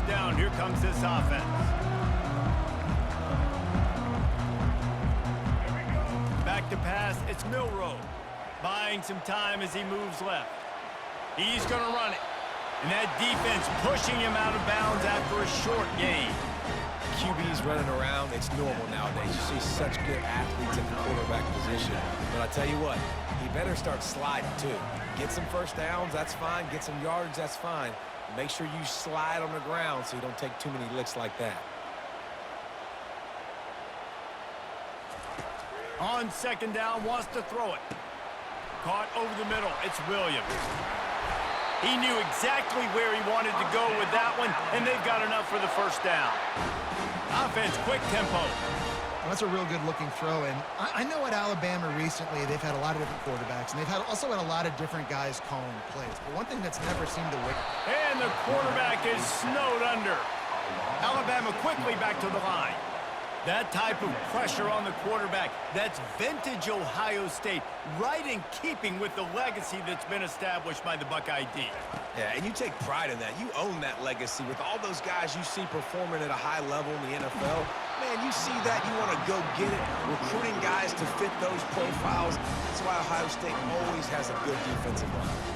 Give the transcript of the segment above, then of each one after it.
down. Here comes this offense. Back to pass. It's Milrow. Buying some time as he moves left. He's going to run it. And that defense pushing him out of bounds after a short gain. QB's running around. It's normal nowadays. You see such good athletes in the quarterback position. But I tell you what, he better start sliding too. Get some first downs, that's fine. Get some yards, that's fine. Make sure you slide on the ground so you don't take too many licks like that. On second down, wants to throw it. Caught over the middle. It's Williams. He knew exactly where he wanted to go with that one, and they've got enough for the first down. Offense, quick tempo. Well, that's a real good-looking throw, and I know at Alabama recently they've had a lot of different quarterbacks, and they've also had a lot of different guys calling plays. But one thing that's never seemed to work. And the quarterback is snowed under. Alabama quickly back to the line. That type of pressure on the quarterback, that's vintage Ohio State, right in keeping with the legacy that's been established by the Buckeye D. Yeah, and you take pride in that. You own that legacy with all those guys you see performing at a high level in the NFL. Man, you see that, you want to go get it, recruiting guys to fit those profiles. That's why Ohio State always has a good defensive line.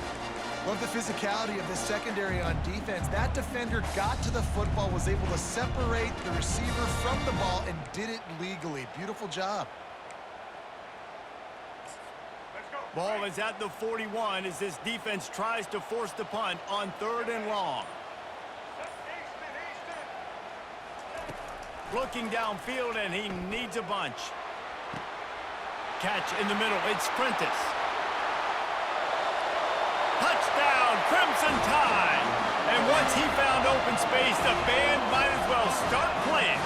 Love the physicality of the secondary on defense. That defender got to the football, was able to separate the receiver from the ball, and did it legally. Beautiful job. Ball is at the 41 as this defense tries to force the punt on 3rd and long. Looking downfield, and he needs a bunch. Catch in the middle. It's Prentice. Touchdown, Crimson Tide. And once he found open space, the band might as well start playing.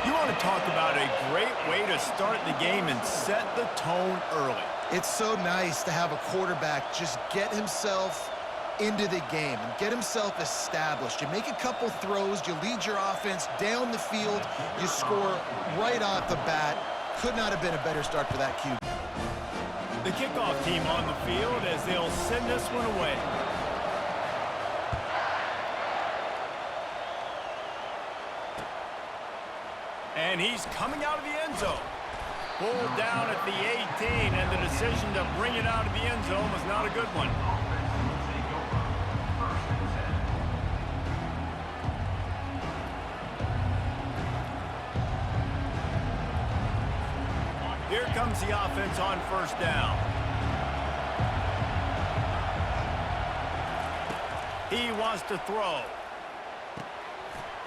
You want to talk about a great way to start the game and set the tone early. It's so nice to have a quarterback just get himself into the game and get himself established. You make a couple throws, you lead your offense down the field, you score right off the bat. Could not have been a better start for that QB. The kickoff team on the field as they'll send this one away. And he's coming out of the end zone. Pulled down at the 18, and the decision to bring it out of the end zone was not a good one. Here comes the offense on 1st down. He wants to throw.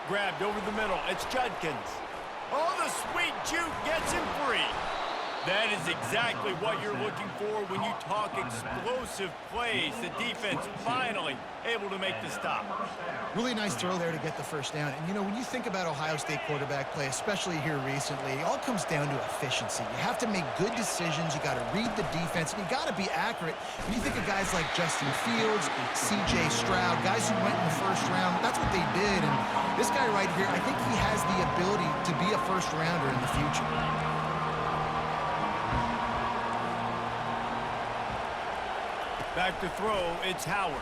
Grabbed over the middle. It's Judkins. Oh, the sweet juke gets him free. That is exactly what you're looking for when you talk explosive plays. The defense finally able to make the stop. Really nice throw there to get the first down. And, you know, when you think about Ohio State quarterback play, especially here recently, it all comes down to efficiency. You have to make good decisions. You got to read the defense, and you got to be accurate. When you think of guys like Justin Fields, C.J. Stroud, guys who went in the 1st round, that's what they did. And this guy right here, I think he has the ability to be a 1st rounder in the future. Back to throw, it's Howard.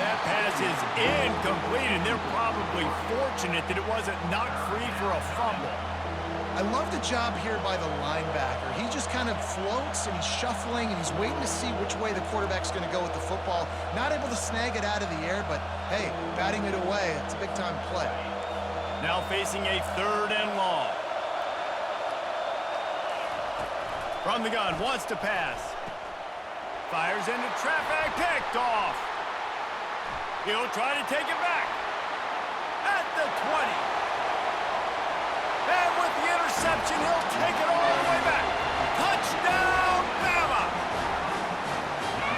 That pass is incomplete, and they're probably fortunate that it wasn't knocked free for a fumble. I love the job here by the linebacker. He just kind of floats, and he's shuffling, and he's waiting to see which way the quarterback's going to go with the football. Not able to snag it out of the air, but, hey, batting it away, it's a big-time play. Now facing a 3rd and long. From the gun, wants to pass. Fires into traffic, picked off. He'll try to take it back. At the 20. And with the interception, he'll take it all the way back. Touchdown, Bama!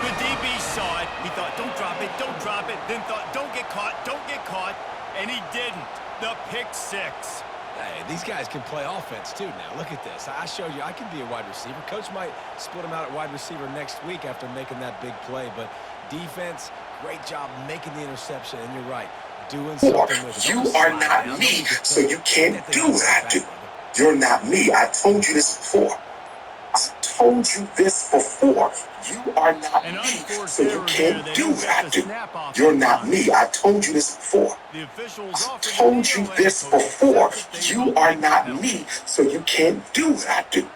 The DB saw it. He thought, don't drop it, don't drop it. Then thought, don't get caught. And he didn't. The pick 6. Hey, these guys can play offense, too, now. Look at this. I showed you I can be a wide receiver. Coach might split him out at wide receiver next week after making that big play. But defense, great job making the interception. And you're right, doing something with it. You are not me, so you can't do what I do. You're not me. I told you this before. told you this before. You are not An me, unforced so you error there. can't They do don't what get I the do. snap off You're in not time. me. I told you this before. The officials I offered the told deal, you and this the coach before. accepted they You will are take the not penalty. me, so you can't do what I do.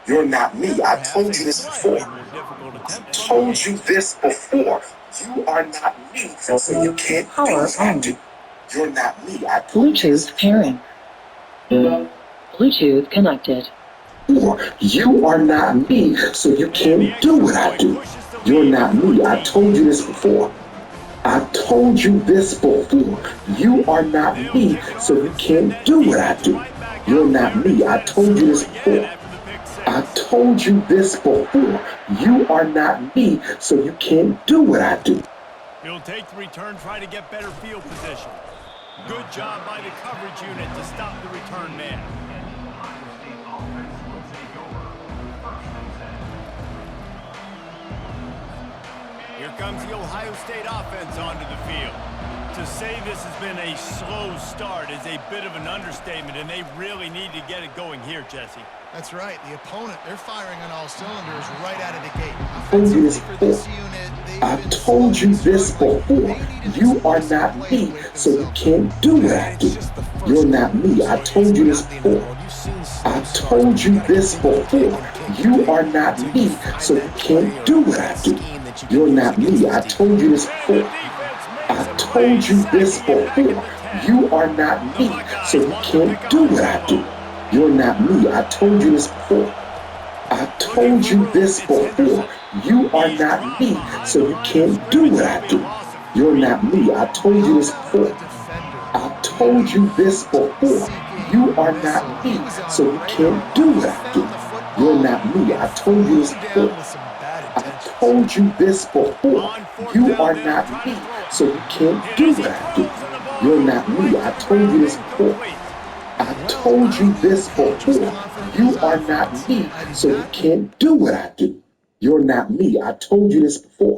You're not me. I Perhaps told a you this slightly before. more difficult attempt I from the told you Kings. this before. You are not me, so you can't do what I do. You're not me. I told you this Bluetooth pairing. Bluetooth connected. before. You are not me, so you And the can't do extra what I point do. pushes the You're lead to not me. I 14. told you this before. I told you this before. You are not They'll me, kick it so off you and send can't that do what I defense do. right back You're out not there to me. I try to told you score this again before. after the pick I six. told you this before. You are not me, so you can't do what I do. He'll take the return, try to get better field position. Good job by the coverage unit to stop the return man. Here comes the Ohio State offense onto the field. To say this has been a slow start is a bit of an understatement, and they really need to get it going here, Jesse. That's right. The opponent, they're firing on all cylinders right out of the gate. I told you this Offensively for before. this unit, they've I been told slowly you this struggling. before. They need an You are explosive not play to me, wake so you themselves up. can't do what And I it's do. just the first You're game, not me. I so told it's you this not the end of the before. world. You've seen I slow starts, told but you you got to this continue to kick before. and kick You today are not until you me, find so you that play can't or do what I that do. scheme that you You're can use not against me. this I defense. told you this And the before. defense I makes a play, told you this sacking it back at before. the 10. You are not The me, so Buckeyes you want to pick can't up do the what I do. tempo. You're not me. I told you this before. I Looking told for you room, this it's before. Henderson. You are He's not dropped me, behind so the you line of can't do scrimmage. what That'll I be a do. loss of You're 3. not me. I told you How this about the before. defender? I He told you this before. seeking You the are missile. not He me, was on so you radar can't a do lot. He what I do. found the You're football not me. and I told you threw this down before. with some bad I intentions. told you this before. On fourth You down, are they'll not try to me, throw it. so you can't Hit do as he what I do. throws, and the ball You're goes not me. right I to the told you ground, this before. incomplete. I Well, told I you need a this coach as before. confident You as are I felt. not me, I did so you not can't do what I do. You're not me. I told you this before.